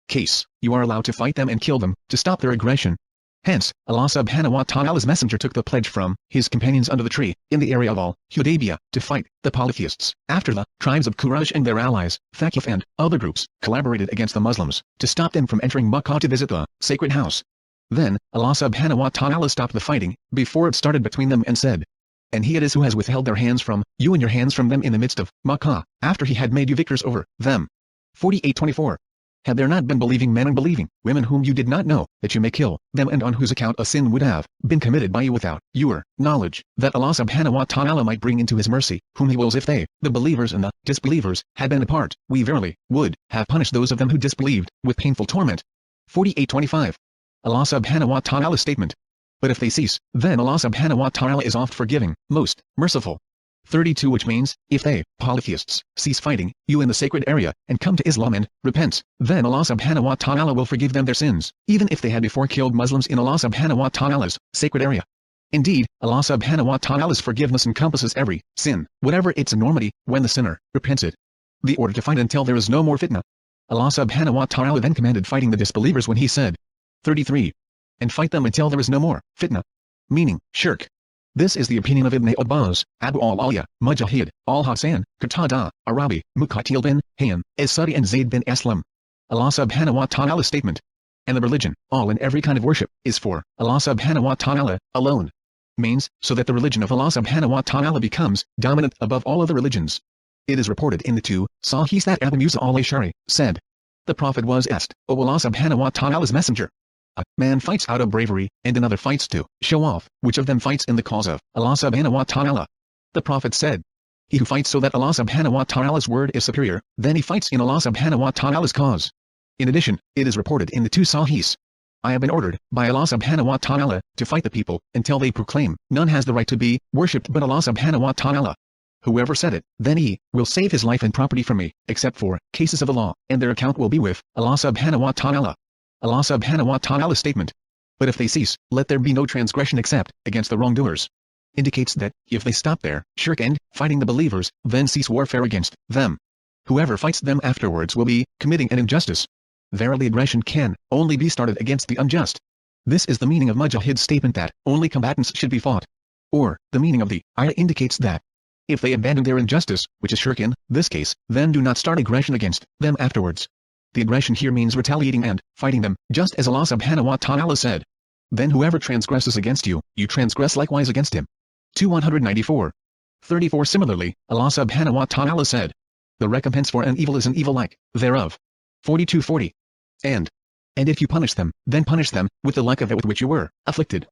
case, you are allowed to fight them and kill them, to stop their aggression. Hence, Allah subhanahu wa ta'ala's messenger took the pledge from his companions under the tree, in the area of al-Hudaybiyah, to fight the polytheists. After the tribes of Quraysh and their allies, Thaqif and other groups, collaborated against the Muslims, to stop them from entering Makkah to visit the sacred house. Then, Allah subhanahu wa ta'ala stopped the fighting, before it started between them and said, "And he it is who has withheld their hands from you and your hands from them in the midst of Makkah, after he had made you victors over them." 48:24. Had there not been believing men and believing women whom you did not know, that you may kill them and on whose account a sin would have been committed by you without your knowledge, that Allah subhanahu wa ta'ala might bring into his mercy, whom he wills if they, the believers and the disbelievers, had been apart, we verily would have punished those of them who disbelieved, with painful torment. 48:25. Allah subhanahu wa ta'ala's statement. But if they cease, then Allah subhanahu wa ta'ala is oft forgiving, most merciful. 32, which means, if they, polytheists, cease fighting you in the sacred area, and come to Islam and repent, then Allah subhanahu wa ta'ala will forgive them their sins, even if they had before killed Muslims in Allah subhanahu wa ta'ala's sacred area. Indeed, Allah subhanahu wa ta'ala's forgiveness encompasses every sin, whatever its enormity, when the sinner repents it. The order to fight until there is no more fitna. Allah subhanahu wa ta'ala then commanded fighting the disbelievers when he said, 33. And fight them until there is no more fitna. Meaning, shirk. This is the opinion of Ibn Abbas, Abu al-Aliya, Mujahid, al-Hasan, Qatada, Arabi, Muqatil bin Hayyan, As-Sadi and Zayd bin Aslam. Allah subhanahu wa ta'ala's statement. And the religion, all and every kind of worship, is for Allah subhanahu wa ta'ala alone. Means, so that the religion of Allah subhanahu wa ta'ala becomes dominant above all other religions. It is reported in the two Sahihs that Abu Musa al-Ash'ari said, the Prophet was asked, O Allah subhanahu wa ta'ala's messenger, a man fights out of bravery, and another fights to show off, which of them fights in the cause of Allah subhanahu wa ta'ala? The Prophet said, he who fights so that Allah subhanahu wa ta'ala's word is superior, then he fights in Allah subhanahu wa ta'ala's cause. In addition, it is reported in the two Sahihs, I have been ordered, by Allah subhanahu wa ta'ala, to fight the people, until they proclaim, none has the right to be worshipped but Allah subhanahu wa ta'ala. Whoever said it, then he will save his life and property from me, except for cases of the law, and their account will be with Allah subhanahu wa ta'ala. Allah subhanahu wa ta'ala's statement. But if they cease, let there be no transgression except against the wrongdoers. Indicates that, if they stop their shirk and fighting the believers, then cease warfare against them. Whoever fights them afterwards will be committing an injustice. Verily aggression can only be started against the unjust. This is the meaning of Mujahid's statement that only combatants should be fought. Or, the meaning of the ayah indicates that, if they abandon their injustice, which is shirk in this case, then do not start aggression against them afterwards. The aggression here means retaliating and fighting them, just as Allah subhanahu wa ta'ala said. Then whoever transgresses against you, you transgress likewise against him. 194. 34 Similarly, Allah subhanahu wa ta'ala said, the recompense for an evil is an evil like thereof. 42:40. And if you punish them, then punish them with the like of it with which you were afflicted.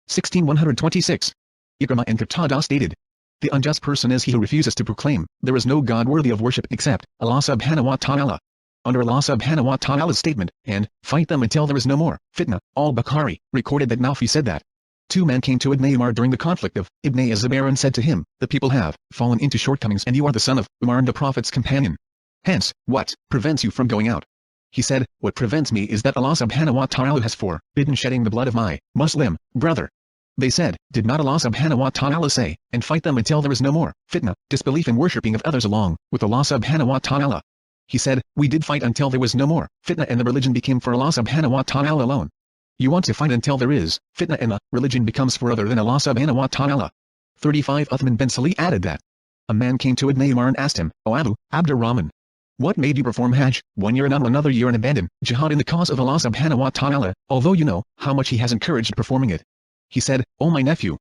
16126. Ikrimah and Qatada stated, the unjust person is he who refuses to proclaim, there is no God worthy of worship except Allah subhanahu wa ta'ala. Under Allah subhanahu wa ta'ala's statement, and fight them until there is no more fitna, al-Bukhari recorded that Nafi said that 2 men came to Ibn Umar during the conflict of Ibn Az-Zubair and said to him, the people have fallen into shortcomings and you are the son of Umar and the Prophet's companion. Hence, what prevents you from going out? He said, what prevents me is that Allah subhanahu wa ta'ala has forbidden shedding the blood of my Muslim brother. They said, did not Allah subhanahu wa ta'ala say, and fight them until there is no more fitna, disbelief and worshipping of others along with Allah subhanahu wa ta'ala? He said, we did fight until there was no more fitna and the religion became for Allah subhanahu wa ta'ala alone. You want to fight until there is fitna and the religion becomes for other than Allah subhanahu wa ta'ala. 35 Uthman bin Salih added that, a man came to Ibn Umar and asked him, O Abu Abdurrahman, what made you perform Hajj 1 year and not another year and abandon jihad in the cause of Allah subhanahu wa ta'ala, although you know how much he has encouraged performing it? He said, O my nephew,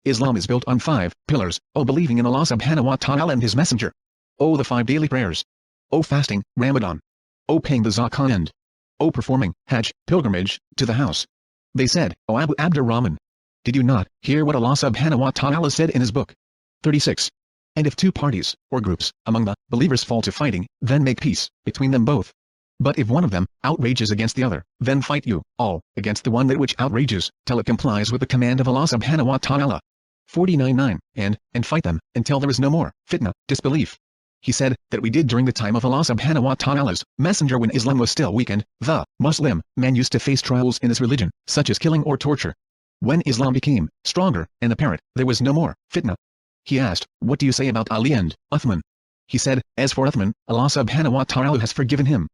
Islam is built on 5 pillars, O believing in Allah subhanahu wa ta'ala and his messenger, O the 5 daily prayers, O fasting, Ramadan, O paying the zakah and O performing Hajj, pilgrimage, to the house. They said, O Abu Abdurrahman, did you not hear what Allah subhanahu wa ta'ala said in his book? 36. And if 2 parties, or groups, among the believers fall to fighting, then make peace between them both. But if one of them outrages against the other, then fight you all against the one that which outrages, till it complies with the command of Allah subhanahu wa ta'ala. 49:9. And fight them, until there is no more fitna, disbelief. He said, that we did during the time of Allah subhanahu wa ta'ala's messenger when Islam was still weak and the Muslim man used to face trials in his religion, such as killing or torture. When Islam became stronger and apparent, there was no more fitna. He asked, what do you say about Ali and Uthman? He said, as for Uthman, Allah subhanahu wa ta'ala has forgiven him.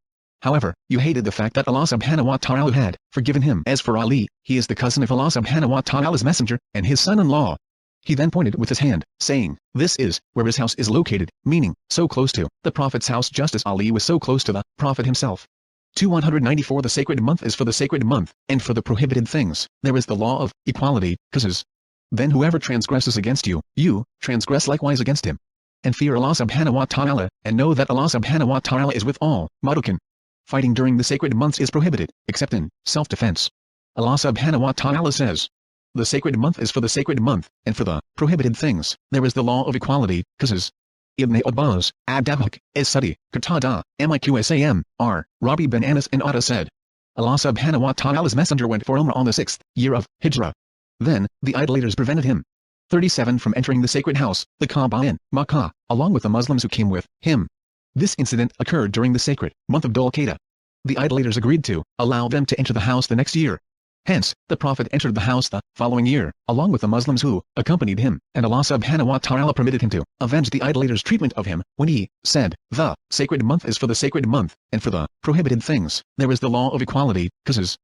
However, you hated the fact that Allah subhanahu wa ta'ala had forgiven him. As for Ali, he is the cousin of Allah subhanahu wa ta'ala's messenger, and his son-in-law. He then pointed with his hand, saying, "This is where his house is located," meaning, so close to the Prophet's house just as Ali was so close to the Prophet himself. 294 The sacred month is for the sacred month, and for the prohibited things, there is the law of equality, qisas. Then whoever transgresses against you, you transgress likewise against him. And fear Allah subhanahu wa ta'ala, and know that Allah subhanahu wa ta'ala is with all muttaqin. Fighting during the sacred months is prohibited, except in self-defense. Allah subhanahu wa ta'ala says, "The sacred month is for the sacred month, and for the prohibited things, there is the law of equality, qisas." Ibn Abbas, Abdabak, As-Sadi, Qatada, Miqsam, R. Rabi bin Anas and Atta said, Allah subhanahu wa ta'ala's messenger went for Umrah on the 6th year of Hijrah. Then, the idolaters prevented him. 37 from entering the sacred house, the Kaaba in Makkah, along with the Muslims who came with him. This incident occurred during the sacred month of Dhul-Qa'dah. The idolaters agreed to allow them to enter the house the next year. Hence, the Prophet entered the house the following year, along with the Muslims who accompanied him, and Allah subhanahu wa ta'ala permitted him to avenge the idolaters' treatment of him, when he said, "The sacred month is for the sacred month, and for the prohibited things, there is the law of equality, qisas."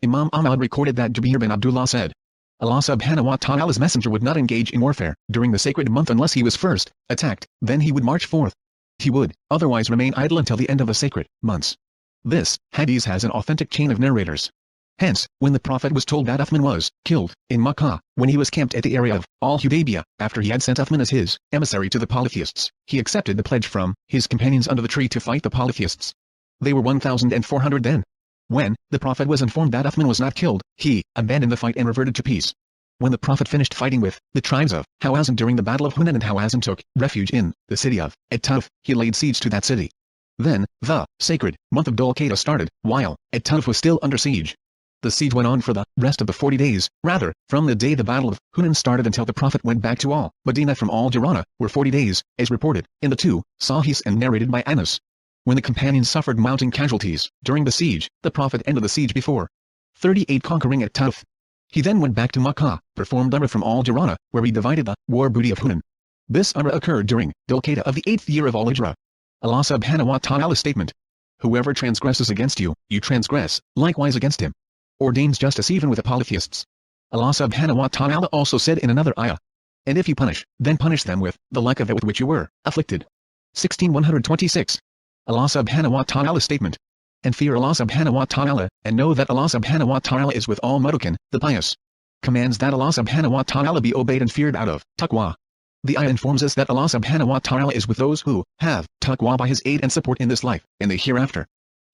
Imam Ahmad recorded that Jabir bin Abdullah said, Allah subhanahu wa ta'ala's messenger would not engage in warfare during the sacred month unless he was first attacked, then he would march forth. He would otherwise remain idle until the end of the sacred months. This hadith has an authentic chain of narrators. Hence, when the Prophet was told that Uthman was killed in Makkah, when he was camped at the area of Al-Hudaybiyah, after he had sent Uthman as his emissary to the polytheists, he accepted the pledge from his companions under the tree to fight the polytheists. They were 1,400 then. When the Prophet was informed that Uthman was not killed, he abandoned the fight and reverted to peace. When the Prophet finished fighting with the tribes of Hawazin during the Battle of Hunain, and Hawazin took refuge in the city of At-Taif, he laid siege to that city. Then, the sacred month of Dhul-Qa'dah started, while At-Taif was still under siege. The siege went on for the rest of the 40 days, rather, from the day the Battle of Hunain started until the Prophet went back to Al-Madinah from Al-Jirana, were 40 days, as reported in the two Sahihs and narrated by Anas. When the companions suffered mounting casualties during the siege, the Prophet ended the siege before 38 conquering At-Taif. He then went back to Makkah, performed Umrah from Al-Jirana, where he divided the war booty of Hunain. This Umrah occurred during Dhul-Qa'dah of the 8th year of Al-Hijrah. Allah subhanahu wa ta'ala's statement, "Whoever transgresses against you, you transgress likewise against him," ordains justice even with the polytheists. Allah subhanahu wa ta'ala also said in another ayah, "And if you punish, then punish them with the like of that with which you were afflicted." 16:126. Allah subhanahu wa ta'ala's statement, "And fear Allah subhanahu wa ta'ala, and know that Allah subhanahu wa ta'ala is with all muttaqin, the pious." Commands that Allah subhanahu wa ta'ala be obeyed and feared out of taqwa. The ayah informs us that Allah subhanahu wa ta'ala is with those who have taqwa by his aid and support in this life, and the hereafter.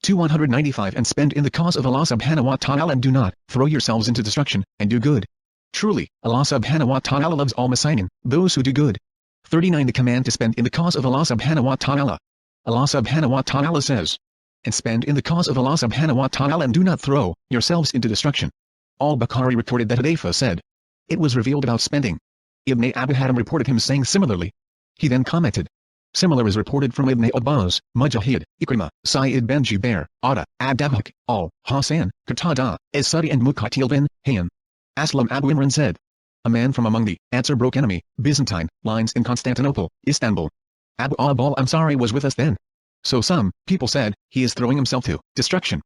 295 And spend in the cause of Allah subhanahu wa ta'ala, and do not throw yourselves into destruction, and do good. Truly, Allah subhanahu wa ta'ala loves all Muslimin, those who do good. 39 The command to spend in the cause of Allah subhanahu wa ta'ala. Allah subhanahu wa ta'ala says, "And spend in the cause of Allah subhanahu wa ta'ala, and do not throw yourselves into destruction." Al-Baqarah reported that Hudayfa said, "It was revealed about spending." Ibn Abu Hatim reported him saying similarly. He then commented. Similar is reported from Ibn Abbas, Mujahid, Ikrimah, Sa'id bin Jubair, Atta, Abdabak, Al-Hasan, Qatada, As-Sadi and Muqatil bin Hayyan. Aslam Abu Imran said, "A man from among the Ansar broke enemy Byzantine lines in Constantinople, Istanbul. Abu Ayyub al-Ansari was with us then. So some people said, he is throwing himself to destruction."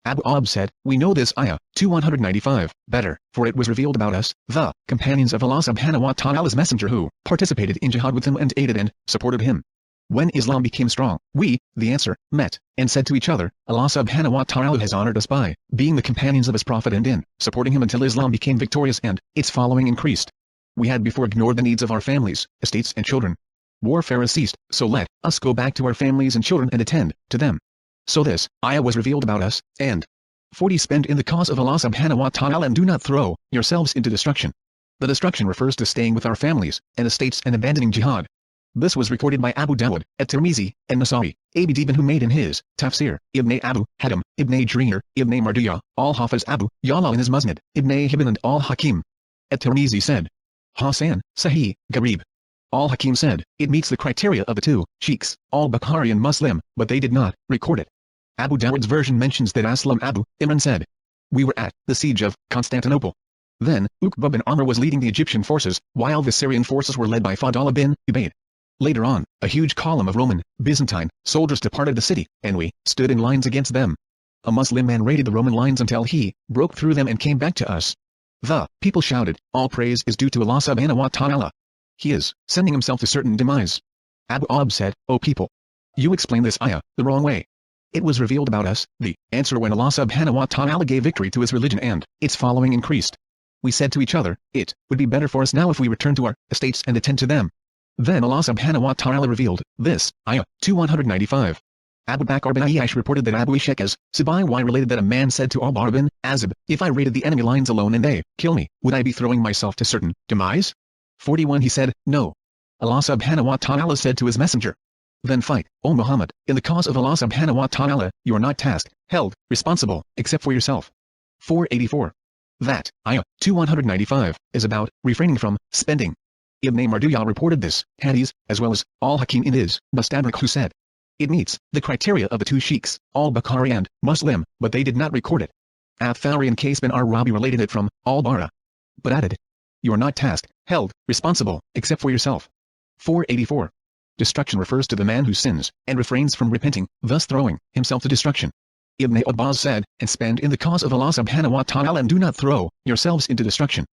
Abu Ayyub said, "We know this ayah, 295, better, for it was revealed about us, the companions of Allah subhanahu wa ta'ala's messenger who participated in jihad with him and aided and supported him. When Islam became strong, we, the Ansar, met, and said to each other, Allah subhanahu wa ta'ala has honored us by being the companions of his Prophet and in supporting him until Islam became victorious and its following increased. We had before ignored the needs of our families, estates and children. Warfare has ceased, so let us go back to our families and children and attend to them." So this ayah was revealed about us, and 40 Spend in the cause of Allah subhanahu wa ta'ala, and do not throw yourselves into destruction. The destruction refers to staying with our families and estates and abandoning jihad. This was recorded by Abu Dawud, At-Tirmizi, and Nasa'i, Abd ibn Humayd in his Tafsir, Ibn Abu Hatim, Ibn Jarir, Ibn Mardiyah, Al-Hafiz Abu Ya'la in his Musnad, Ibn Hibban and Al-Hakim. At-Tirmizi said, "Hasan, Sahih, Garib." Al-Hakim said, "It meets the criteria of the two sheikhs, Al-Bukhari and Muslim, but they did not record it." Abu Dawud's version mentions that Aslam Abu Imran said, "We were at the siege of Constantinople. Then, Uqba bin Amr was leading the Egyptian forces, while the Syrian forces were led by Fadallah bin Ubayd. Later on, a huge column of Roman, Byzantine, soldiers departed the city, and we stood in lines against them. A Muslim man raided the Roman lines until he broke through them and came back to us. The people shouted, "All praise is due to Allah subhanahu wa ta'ala. He is sending himself to certain demise." Abu Ab said, "O people, you explain this ayah the wrong way. It was revealed about us, the answer when Allah subhanahu wa ta'ala gave victory to his religion and its following increased. We said to each other, it would be better for us now if we return to our estates and attend to them. Then Allah subhanahu wa ta'ala revealed this ayah 195. Abu Bakr bin Ayyash reported that Abu Ishaq as-Sibai related that a man said to Al-Bara bin Azib, "If I raided the enemy lines alone and they kill me, would I be throwing myself to certain demise?" 41 He said, "No." Allah subhanahu wa ta'ala said to his messenger, "Then fight, O Muhammad, in the cause of Allah subhanahu wa ta'ala, you are not tasked, held, responsible, except for yourself." 484. That ayah 295 is about refraining from spending. Ibn Marduyah reported this hadith, as well as Al-Hakim in his Mustadrak, who said, "It meets the criteria of the two sheikhs, Al-Bukhari and Muslim, but they did not record it." Al-Thawri and Qais bin Rabi related it from Al-Bara, but added, "You are not tasked, held, responsible, except for yourself." 484. Destruction refers to the man who sins and refrains from repenting, thus throwing himself to destruction. Ibn Abbas said, "And spend in the cause of Allah subhanahu wa ta'ala and do not throw yourselves into destruction."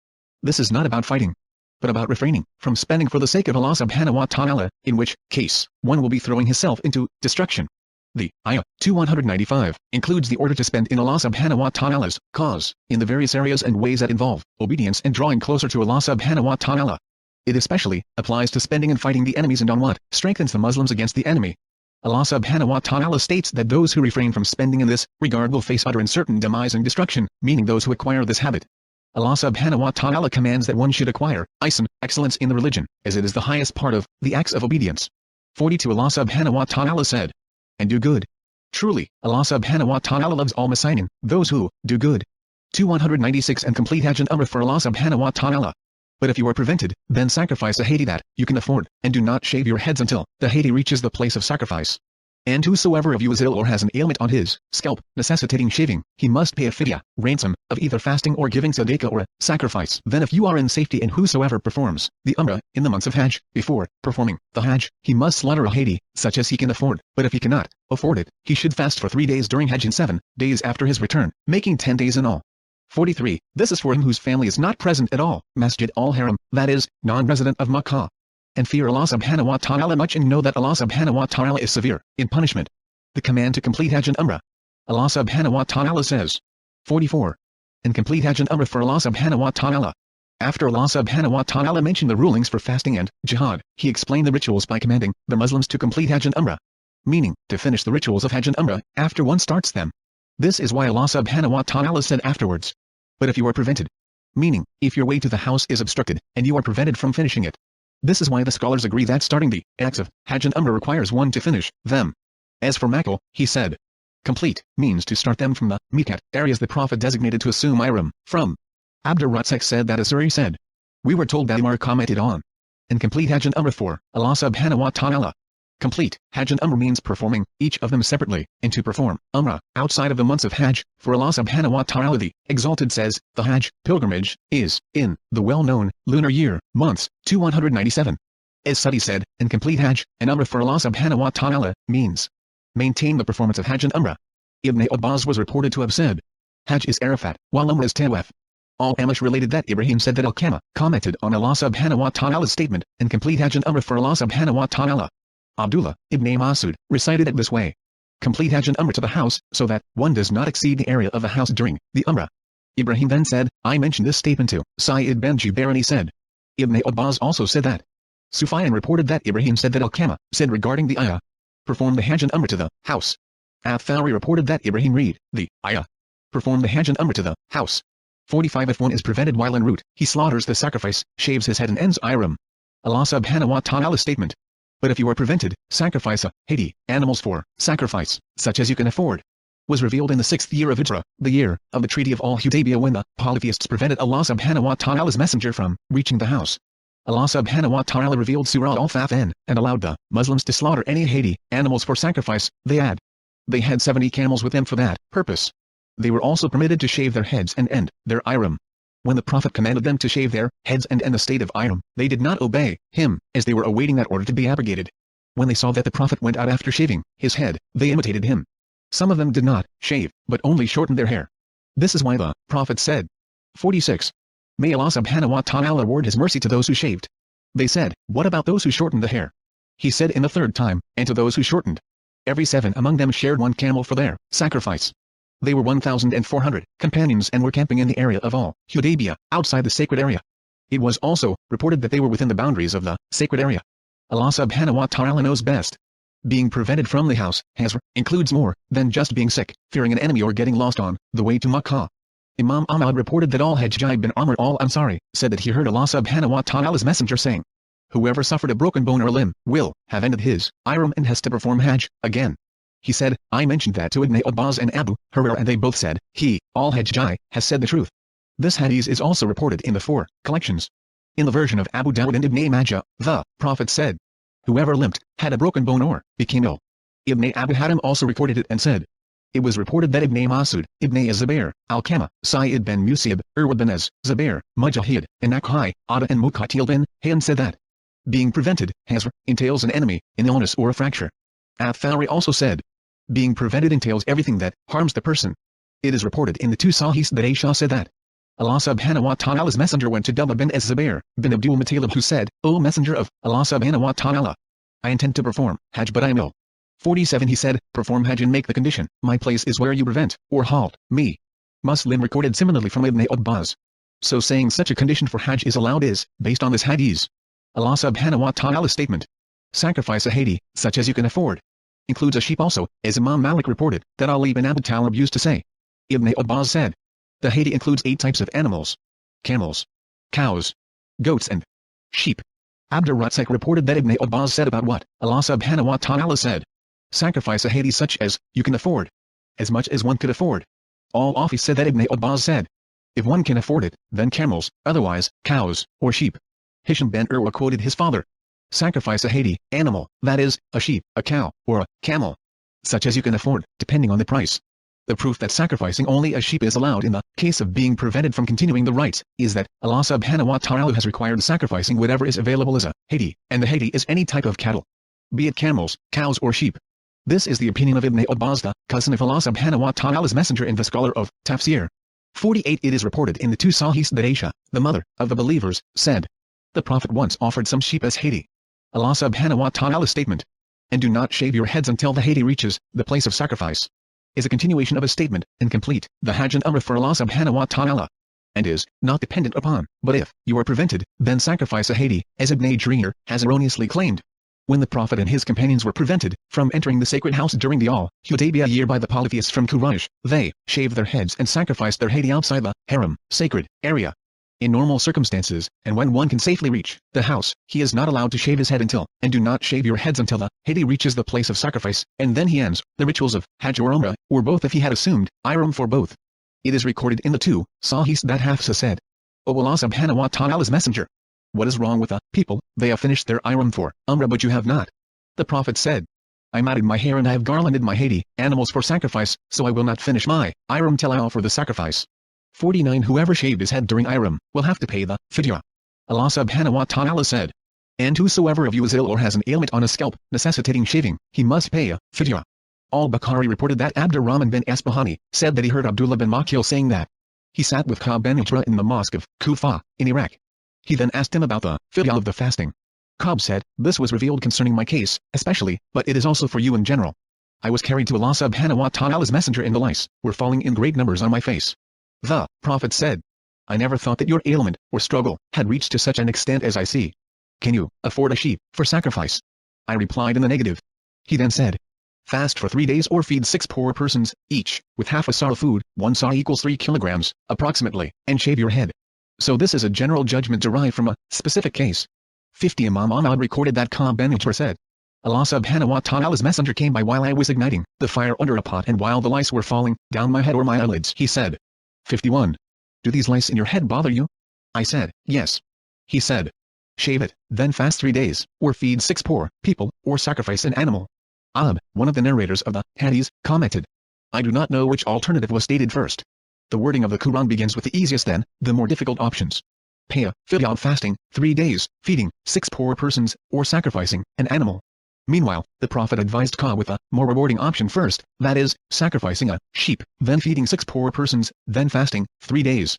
This is not about fighting, but about refraining from spending for the sake of Allah subhanahu wa ta'ala, in which case one will be throwing himself into destruction. The ayah 295 includes the order to spend in Allah subhanahu wa ta'ala's cause, in the various areas and ways that involve obedience and drawing closer to Allah subhanahu wa ta'ala. It especially applies to spending and fighting the enemies and on what strengthens the Muslims against the enemy. Allah subhanahu wa ta'ala states that those who refrain from spending in this regard will face utter and certain demise and destruction, meaning those who acquire this habit. Allah subhanahu wa ta'ala commands that one should acquire ihsan, excellence in the religion, as it is the highest part of the acts of obedience. 42 Allah subhanahu wa ta'ala said, "And do good. Truly, Allah subhanahu wa ta'ala loves all muhsinin, those who do good." 296 And complete Hajj and Umrah for Allah subhanahu wa ta'ala. But if you are prevented, then sacrifice a hadi that you can afford, and do not shave your heads until the hadi reaches the place of sacrifice. And whosoever of you is ill or has an ailment on his scalp, necessitating shaving, he must pay a fidya, ransom, of either fasting or giving sadaqah or a sacrifice. Then if you are in safety, and whosoever performs the Umrah in the months of Hajj, before performing the Hajj, he must slaughter a hadi, such as he can afford, but if he cannot afford it, he should fast for 3 days during Hajj and 7 days after his return, making 10 days in all. 43 This is for him whose family is not present at all, Masjid al-Haram, that is, non-resident of Makkah. And fear Allah subhanahu wa ta'ala much, and know that Allah subhanahu wa ta'ala is severe in punishment. The command to complete Hajj and Umrah. Allah subhanahu wa ta'ala says. 44. And complete Hajj and Umrah for Allah subhanahu wa ta'ala. After Allah subhanahu wa ta'ala mentioned the rulings for fasting and jihad, he explained the rituals by commanding the Muslims to complete Hajj and Umrah, meaning to finish the rituals of Hajj and Umrah after one starts them. This is why Allah subhanahu wa ta'ala said afterwards, "But if you are prevented," meaning, if your way to the house is obstructed, and you are prevented from finishing it. This is why the scholars agree that starting the acts of Hajj and Umrah requires one to finish them. As for Makkah, he said, complete means to start them from the miqat areas the Prophet designated to assume ihram from. Abdur Razzaq said that Asuri said, "We were told that Umar commented on and complete Hajj and Umrah for Allah subhanahu wa ta'ala." Complete Hajj and Umrah means performing each of them separately, and to perform Umrah outside of the months of Hajj for Allah subhanahu wa ta'ala. The Exalted says, the Hajj pilgrimage is in the well-known lunar year months 297. As Sudi said, and complete Hajj and Umrah for Allah subhanahu wa ta'ala means maintain the performance of Hajj and Umrah. Ibn Abbas was reported to have said, Hajj is Arafat, while Umrah is Tawaf. Al-Amash related that Ibrahim said that Al-Kama commented on Allah subhanahu wa ta'ala's statement, and complete Hajj and Umrah for Allah subhanahu wa ta'ala. Abdullah ibn Masud recited it this way: complete Hajj and Umrah to the house, so that one does not exceed the area of the house during the Umrah. Ibrahim then said, I mentioned this statement to Sa'id bin Jubair, and he said. Ibn Abbas also said that. Sufyan reported that Ibrahim said that Al-Kama said regarding the ayah, perform the Hajj and Umrah to the house. Al-Thawri reported that Ibrahim read the ayah, perform the Hajj and Umrah to the house. 45 If one is prevented while en route, he slaughters the sacrifice, shaves his head and ends ihram. Allah subhanahu wa ta'ala's statement. But if you are prevented, sacrifice a hadi, animals for sacrifice, such as you can afford, was revealed in the 6th year of Hijrah, the year of the Treaty of Al-Hudaybiyah, when the polytheists prevented Allah subhanahu wa ta'ala's messenger from reaching the house. Allah subhanahu wa ta'ala revealed Surah Al-Fathan, and allowed the Muslims to slaughter any hadi, animals for sacrifice. They had 70 camels with them for that purpose. They were also permitted to shave their heads and end their ihram. When the Prophet commanded them to shave their heads and in a state of ihram, they did not obey him, as they were awaiting that order to be abrogated. When they saw that the Prophet went out after shaving his head, they imitated him. Some of them did not shave, but only shortened their hair. This is why the Prophet said, 46. May Allah subhanahu wa ta'ala award his mercy to those who shaved. They said, what about those who shortened the hair? He said in the third time, and to those who shortened. Every 7 among them shared 1 camel for their sacrifice. They were 1,400 companions and were camping in the area of Al-Hudaybiyah, outside the sacred area. It was also reported that they were within the boundaries of the sacred area. Allah subhanahu wa ta'ala knows best. Being prevented from the house, Hazr, includes more than just being sick, fearing an enemy or getting lost on the way to Makkah. Imam Ahmad reported that Al-Hajjaj bin Amr al-Ansari said that he heard Allah subhanahu wa ta'ala's messenger saying, whoever suffered a broken bone or limb will have ended his ihram and has to perform Hajj again. He said, I mentioned that to Ibn Abbas and Abu Hurairah and they both said, he, Al-Hajjaj, has said the truth. This hadith is also reported in the 4 collections. In the version of Abu Dawud and Ibn Majah, the Prophet said, whoever limped, had a broken bone or became ill. Ibn Abu Hatim also recorded it and said, it was reported that Ibn Masud, Ibn Az-Zubair, Al-Kama, Sa'id bin Musayyib, Urwa bin Az-Zubair, Mujahid, and Akhai, Ada and Muqatil bin Hayyan said that being prevented, Hazr, entails an enemy, an illness or a fracture. Al-Thawri also said, being prevented entails everything that harms the person. It is reported in the 2 Sahihs that Aisha said that Allah subhanahu wa ta'ala's messenger went to Dawah bin Az-Zubair, bin Abdul Muttalib who said, O messenger of Allah subhanahu wa ta'ala, I intend to perform Hajj but I am ill. 47 He said, perform Hajj and make the condition, my place is where you prevent, or halt, me. Muslim recorded similarly from Ibn Abbas. So saying such a condition for Hajj is allowed is, based on this hadith. Allah subhanahu wa ta'ala's statement. Sacrifice a hadi, such as you can afford. Includes a sheep also, as Imam Malik reported, that Ali bin Abi Talib used to say. Ibn Abbas said. The hadi includes 8 types of animals. Camels, cows, goats and sheep. Abdur-Razzaq reported that Ibn Abbas said about what Allah subhanahu wa ta'ala said. Sacrifice a hadi such as you can afford. As much as one could afford. Al-Afi said that Ibn Abbas said. If one can afford it, then camels, otherwise, cows, or sheep. Hisham ben Urwa quoted his father. Sacrifice a hadi, animal, that is, a sheep, a cow, or a camel. Such as you can afford, depending on the price. The proof that sacrificing only a sheep is allowed in the case of being prevented from continuing the rites, is that Allah subhanahu wa ta'ala has required sacrificing whatever is available as a hadi, and the hadi is any type of cattle. Be it camels, cows or sheep. This is the opinion of Ibn Abbas, the cousin of Allah subhanahu wa ta'ala's messenger and the scholar of Tafsir. 48 It is reported in the 2 Sahihs that Aisha, the mother of the believers, said, the Prophet once offered some sheep as hadi. Allah subhanahu wa ta'ala's statement, and do not shave your heads until the hadi reaches the place of sacrifice, is a continuation of a statement, and complete, the Hajj and Umrah for Allah subhanahu wa ta'ala, and is not dependent upon, but if you are prevented, then sacrifice a hadi, as Ibn Jarir has erroneously claimed. When the Prophet and his companions were prevented from entering the sacred house during the Al-Hudaybiyah year by the polytheists from Quraysh, they shaved their heads and sacrificed their hadi outside the haram, sacred area. In normal circumstances, and when one can safely reach the house, he is not allowed to shave his head until, and do not shave your heads until the hadi reaches the place of sacrifice, and then he ends the rituals of Hajj or Umrah, or both if he had assumed ihram for both. It is recorded in the 2 Sahihs that Hafsa said, O Allah subhanahu wa ta'ala's messenger, what is wrong with the people? They have finished their ihram for Umrah but you have not. The Prophet said, I matted my hair and I have garlanded my hadi, animals for sacrifice, so I will not finish my ihram till I offer the sacrifice. 49 Whoever shaved his head during ihram, will have to pay the fidyah. Allah subhanahu wa ta'ala said, and whosoever of you is ill or has an ailment on a scalp, necessitating shaving, he must pay a fidyah. Al-Bukhari reported that Abdurrahman bin Asbahani said that he heard Abdullah bin Makil saying that he sat with Ka'b bin Ujra in the mosque of Kufa, in Iraq. He then asked him about the fidyah of the fasting. Ka'b said, this was revealed concerning my case, especially, but it is also for you in general. I was carried to Allah subhanahu wa ta'ala's messenger and the lice were falling in great numbers on my face. The Prophet said, I never thought that your ailment, or struggle, had reached to such an extent as I see. Can you afford a sheep for sacrifice? I replied in the negative. He then said, fast for 3 days or feed 6 poor persons, each, with half a sa of food, 1 sa equals 3 kilograms, approximately, and shave your head. So this is a general judgment derived from a specific case. 50 Imam Ahmad recorded that Ka'b bin Ujra said, Allah subhanahu wa ta'ala's messenger came by while I was igniting the fire under a pot and while the lice were falling down my head or my eyelids. He said, 51. Do these lice in your head bother you? I said, yes. He said, shave it, then fast 3 days, or feed 6 poor people, or sacrifice an animal. Ab, one of the narrators of the hadith, commented, I do not know which alternative was stated first. The wording of the Quran begins with the easiest then, the more difficult options. Paya, fidyah fasting, 3 days, feeding 6 poor persons, or sacrificing an animal. Meanwhile, the Prophet advised Ka with a more rewarding option first, that is, sacrificing a sheep, then feeding 6 poor persons, then fasting 3 days.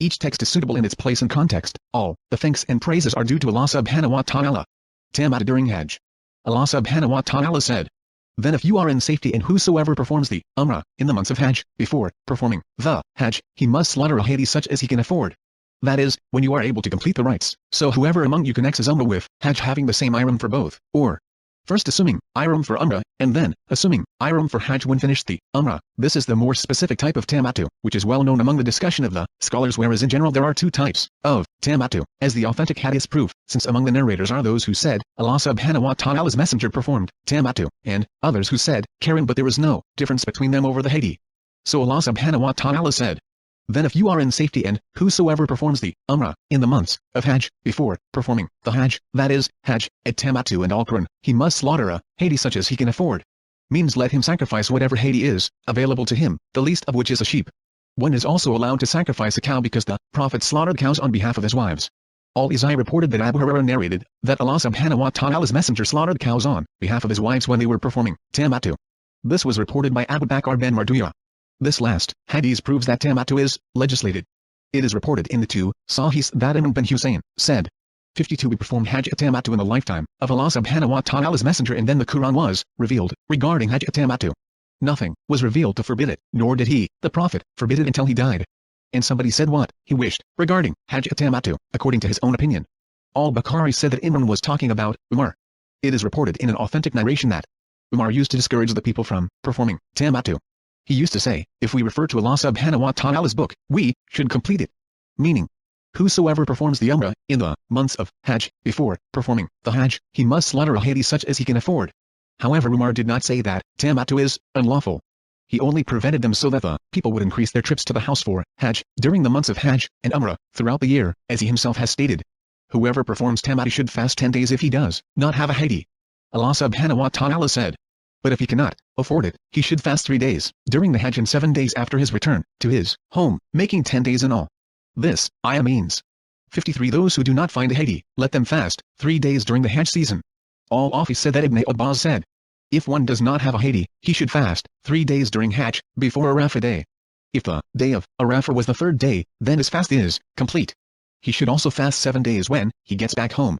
Each text is suitable in its place and context. All the thanks and praises are due to Allah subhanahu wa ta'ala. Tamattu during Hajj. Allah subhanahu wa ta'ala said, "Then if you are in safety and whosoever performs the Umrah in the months of Hajj, before performing the Hajj, he must slaughter a hadi such as he can afford. That is, when you are able to complete the rites. So whoever among you connects his Umrah with Hajj having the same ihram for both, or first assuming ihram for Umrah, and then assuming ihram for Hajj when finished the Umrah. This is the more specific type of tamattu, which is well known among the discussion of the scholars, whereas in general there are 2 types of tamattu, as the authentic hadiths prove, since among the narrators are those who said, Allah subhanahu wa ta'ala's messenger performed tamattu, and others who said, Karan, but there was no difference between them over the hadi. So Allah subhanahu wa ta'ala said, "Then if you are in safety and whosoever performs the Umrah in the months of Hajj, before performing the Hajj, that is, Hajj, at tamattu and al-Quran, he must slaughter a hadi such as he can afford. Means let him sacrifice whatever hadi is available to him, the least of which is a sheep. One is also allowed to sacrifice a cow because the Prophet slaughtered cows on behalf of his wives. Al-Izai reported that Abu Hurairah narrated that Allah subhanahu wa ta'ala's messenger slaughtered cows on behalf of his wives when they were performing tamattu. This was reported by Abu Bakr ben Marduya. This last hadith proves that tamattu is legislated. It is reported in the 2 Sahihs that Imran bin Hussein said, 52 We performed Hajj at tamattu in the lifetime of Allah subhanahu wa ta'ala's messenger, and then the Quran was revealed regarding Hajj at tamattu. Nothing was revealed to forbid it, nor did he, the Prophet, forbid it until he died. And somebody said what he wished regarding Hajj at tamattu, according to his own opinion. Al-Bukhari said that Imran was talking about Umar. It is reported in an authentic narration that Umar used to discourage the people from performing tamattu. He used to say, if we refer to Allah subhanahu wa ta'ala's book, we should complete it. Meaning, whosoever performs the Umrah in the months of Hajj, before performing the Hajj, he must slaughter a hadi such as he can afford. However, Umar did not say that tamattu is unlawful. He only prevented them so that the people would increase their trips to the house for Hajj during the months of Hajj and Umrah throughout the year, as he himself has stated. Whoever performs tamattu should fast 10 days if he does not have a hadi. Allah subhanahu wa ta'ala said, but if he cannot afford it, he should fast 3 days during the Hajj and 7 days after his return to his home, making 10 days in all. This ayah means 53 Those who do not find a hadi, let them fast 3 days during the Hajj season. Al-Afi said that Ibn Abbas said, if one does not have a hadi, he should fast 3 days during Hajj, before Arafah day. If the day of Arafah was the 3rd day, then his fast is complete. He should also fast 7 days when he gets back home.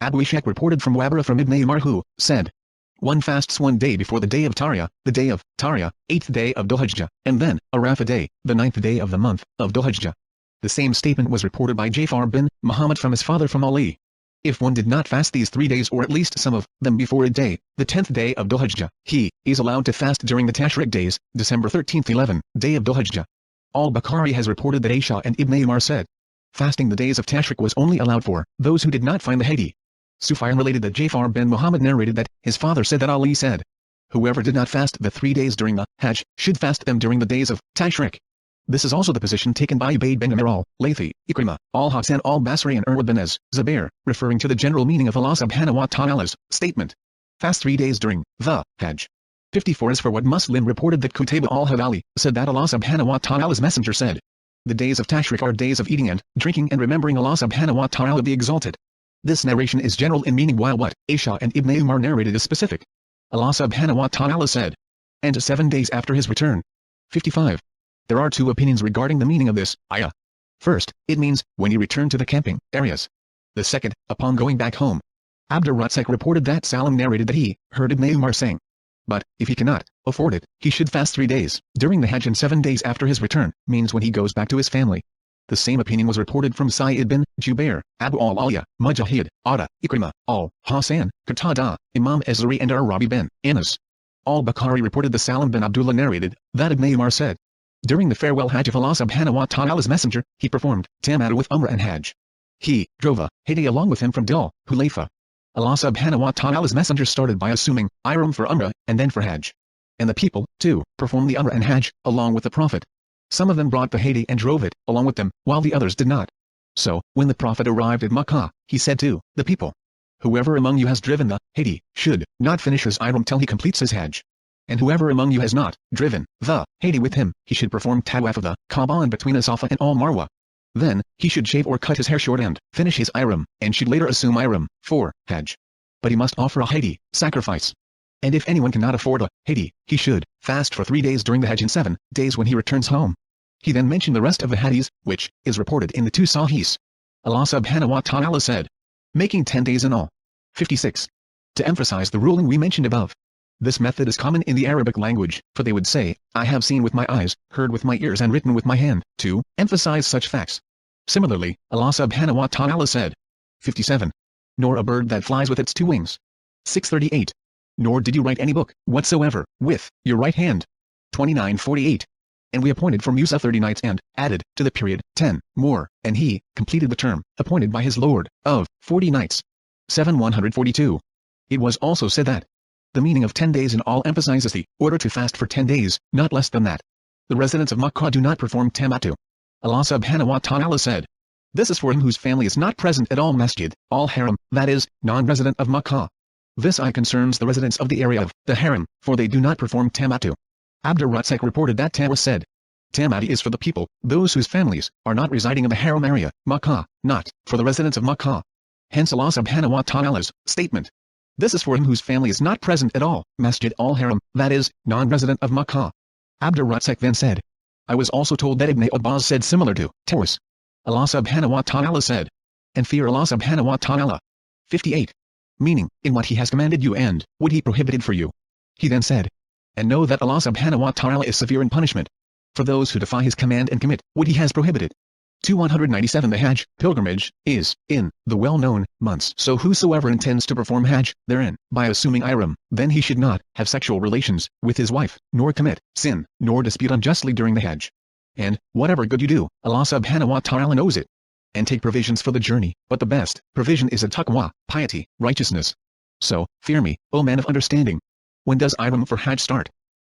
Abu Ishaq reported from Wabra from Ibn Umar who said, one fasts 1 day before the day of Tariya, the day of Tariya, 8th day of Dhul-Hijjah, and then Arafah day, the 9th day of the month of Dhul-Hijjah. The same statement was reported by Jafar bin Muhammad from his father from Ali. If one did not fast these 3 days or at least some of them before a day, the 10th day of Dhul-Hijjah, he is allowed to fast during the Tashriq days, December 13th 11th day of Dhul-Hijjah. Al-Bukhari has reported that Aisha and Ibn Umar said, fasting the days of Tashriq was only allowed for those who did not find the hadi. Sufyan related that Jafar bin Muhammad narrated that his father said that Ali said, whoever did not fast the 3 days during the Hajj, should fast them during the days of Tashriq. This is also the position taken by Ubayd bin Amir al-Laythi, Ikrimah, al-Hasan al-Basri and Urwa bin Zubair, referring to the general meaning of Allah subhanahu wa ta'ala's statement. Fast 3 days during the Hajj. 54 As for what Muslim reported that Qutayba al-Hadali said that Allah subhanahu wa ta'ala's messenger said, the days of Tashriq are days of eating and drinking and remembering Allah subhanahu wa ta'ala be exalted. This narration is general in meaning while what Aisha and Ibn Umar narrated is specific. Allah subhanahu wa ta'ala said, and 7 days after his return. 55. There are 2 opinions regarding the meaning of this ayah. First, it means when he returned to the camping areas. The second, upon going back home. Abdur Razzaq reported that Salim narrated that he heard Ibn Umar saying, but if he cannot afford it, he should fast 3 days during the Hajj and 7 days after his return, means when he goes back to his family. The same opinion was reported from Sa'id bin Jubair, Abu al-Aliya, Mujahid, Ata, Ikrimah, al-Hasan, Qatada, Imam Azari and Arabi bin Anas. Al-Bukhari reported the Salim bin Abdullah narrated that Ibn Umar said, during the farewell Hajj of Allah subhanahu wa ta'ala's messenger, he performed tamattu with Umrah and Hajj. He drove a hadi along with him from Dhul Hulayfa. Allah subhanahu wa ta'ala's messenger started by assuming ihram for Umrah and then for Hajj. And the people, too, performed the Umrah and Hajj along with the Prophet. Some of them brought the hadi and drove it along with them, while the others did not. So, when the Prophet arrived at Makkah, he said to the people, whoever among you has driven the hadi should not finish his ihram till he completes his Hajj. And whoever among you has not driven the Hadi with him, he should perform tawaf of the Kaaba and between the Safa and Al-Marwa. Then, he should shave or cut his hair short and finish his ihram, and should later assume ihram for Hajj. But he must offer a Hadi sacrifice. And if anyone cannot afford a Hadi, he should fast for 3 days during the Hajj and 7 days when he returns home. He then mentioned the rest of the Hadis, which is reported in the 2 Sahihs. Allah subhanahu wa ta'ala said, making 10 days in all. 56. To emphasize the ruling we mentioned above. This method is common in the Arabic language, for they would say, I have seen with my eyes, heard with my ears and written with my hand, to emphasize such facts. Similarly, Allah subhanahu wa ta'ala said. 57. Nor a bird that flies with its 2 wings. 638. Nor did you write any book, whatsoever, with your right hand. 29:48. And we appointed for Musa 30 nights and added to the period 10 more, and he completed the term appointed by his Lord of 40 nights. 7:142. It was also said that the meaning of 10 days in all emphasizes the order to fast for 10 days, not less than that. The residents of Makkah do not perform tamattu. Allah subhanahu wa ta'ala said, this is for him whose family is not present at all masjid, all haram, that is, non-resident of Makkah. This ayah concerns the residents of the area of the haram, for they do not perform tamattu. Abdur Razzaq reported that Tawaf said, Tamati is for the people, those whose families are not residing in the haram area, Makkah, not for the residents of Makkah. Hence Allah subhanahu wa ta'ala's statement. This is for him whose family is not present at all, Masjid al-Haram, that is, non-resident of Makkah. Abdur Razzaq then said, I was also told that Ibn Abbas said similar to Tawaf. Allah subhanahu wa ta'ala said, and fear Allah subhanahu wa ta'ala. 58. Meaning, in what he has commanded you and what he prohibited for you. He then said, and know that Allah subhanahu wa ta'ala is severe in punishment for those who defy his command and commit what he has prohibited. 197. The Hajj pilgrimage is in the well-known months, so whosoever intends to perform Hajj therein by assuming ihram, then he should not have sexual relations with his wife, nor commit sin, nor dispute unjustly during the Hajj. And whatever good you do, Allah subhanahu wa ta'ala knows it. And take provisions for the journey, but the best provision is a taqwa, piety, righteousness. So, fear me, O man of understanding. When does ihram for Hajj start?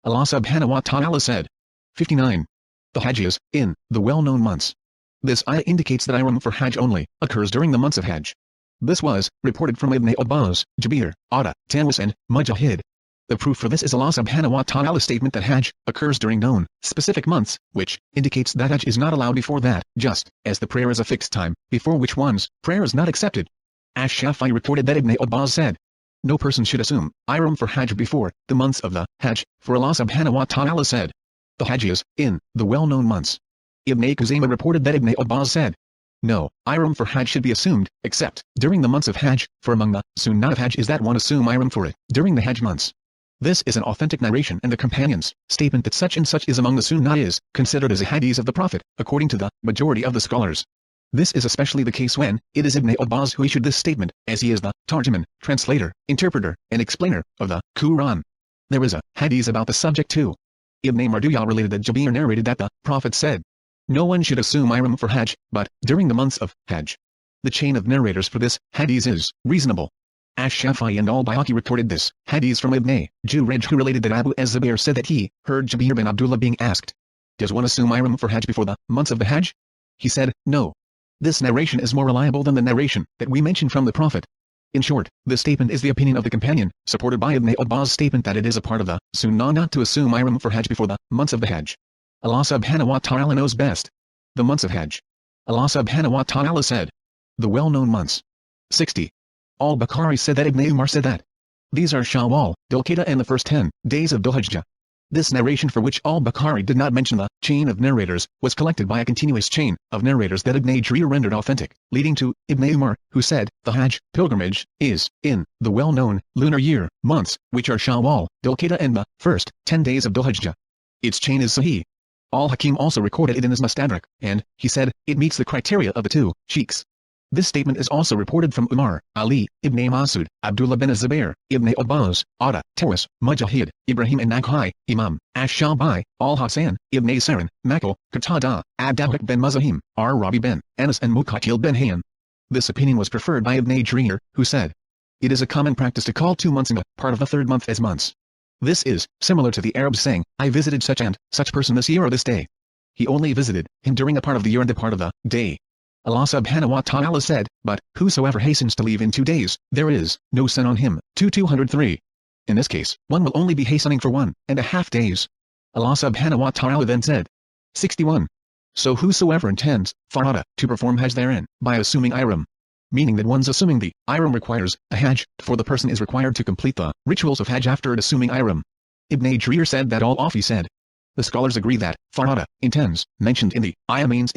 Allah subhanahu wa ta'ala said. 59. The Hajj is in the well-known months. This ayah indicates that ihram for Hajj only occurs during the months of Hajj. This was reported from Ibn Abbas, Jabir, Atta, Tanwas and Mujahid. The proof for this is Allah subhanahu wa ta'ala's statement that Hajj occurs during known, specific months, which indicates that Hajj is not allowed before that, just as the prayer is a fixed time, before which one's prayer is not accepted. Ash-Shafi'i reported that Ibn Abbas said, no person should assume ihram for Hajj before the months of the Hajj, for Allah subhanahu wa ta'ala said, the Hajj is in the well-known months. Ibn Khuzaymah reported that Ibn Abbas said, no, ihram for Hajj should be assumed, except during the months of Hajj, for among the sunnah of Hajj is that one assume ihram for it during the Hajj months. This is an authentic narration, and the companions' statement that such and such is among the sunnah is considered as a hadith of the Prophet, according to the majority of the scholars. This is especially the case when it is Ibn Abbas who issued this statement, as he is the tarjuman, translator, interpreter, and explainer of the Quran. There is a hadith about the subject too. Ibn Marduyah related that Jabir narrated that the Prophet said, no one should assume ihram for Hajj, but during the months of Hajj. The chain of narrators for this hadith is reasonable. Ash-Shafi'i and al-Bayhaqi recorded this hadith from Ibn Jurayj, who related that Abu az-Zubair said that he heard Jabir bin Abdullah being asked, does one assume ihram for Hajj before the months of the Hajj? He said, no. This narration is more reliable than the narration that we mentioned from the Prophet. In short, the statement is the opinion of the companion, supported by Ibn Abbas' statement that it is a part of the sunnah not to assume ihram for Hajj before the months of the Hajj. Allah subhanahu wa ta'ala knows best. The months of Hajj. Allah subhanahu wa ta'ala said, the well-known months. 60. Al-Bukhari said that Ibn Umar said that these are Shawwal, Dhul-Qa'dah and the first 10 days of Dhul-Hijjah. This narration, for which al-Bukhari did not mention the chain of narrators, was collected by a continuous chain of narrators that Ibn Jarir rendered authentic, leading to Ibn Umar, who said, the Hajj pilgrimage is in the well-known lunar year months, which are Shawwal, Dhul-Qa'dah and the first 10 days of Dhul-Hijjah. Its chain is Sahih. Al-Hakim also recorded it in his Mustadrak, and he said, it meets the criteria of the two sheikhs. This statement is also reported from Umar, Ali, Ibn Masud, Abdullah bin Zubair, Ibn Abbas, Atta, Tanwas, Mujahid, Ibrahim and Nakhai, Imam, Ash-Shabi, Al-Hasan, Ibn Sarin, Makil, Qatada, Abdullah bin Muzahim, Rabi bin Anas and Muqatil bin Hayyan. This opinion was preferred by Ibn Jarir, who said, it is a common practice to call 2 months in a part of the third month as months. This is similar to the Arabs saying, I visited such and such person this year or this day. He only visited him during a part of the year and a part of the day. Allah subhanahu wa ta'ala said, but whosoever hastens to leave in 2 days, there is no sin on him. 203. In this case, one will only be hastening for 1.5 days. Allah subhanahu wa ta'ala then said. 61. So whosoever intends, farada, to perform Hajj therein, by assuming ihram, meaning that one's assuming the ihram requires a Hajj, for the person is required to complete the rituals of Hajj after assuming ihram. Ibn Jarir said that all Afi said. The scholars agree that farada, intends, mentioned in the ayah means it is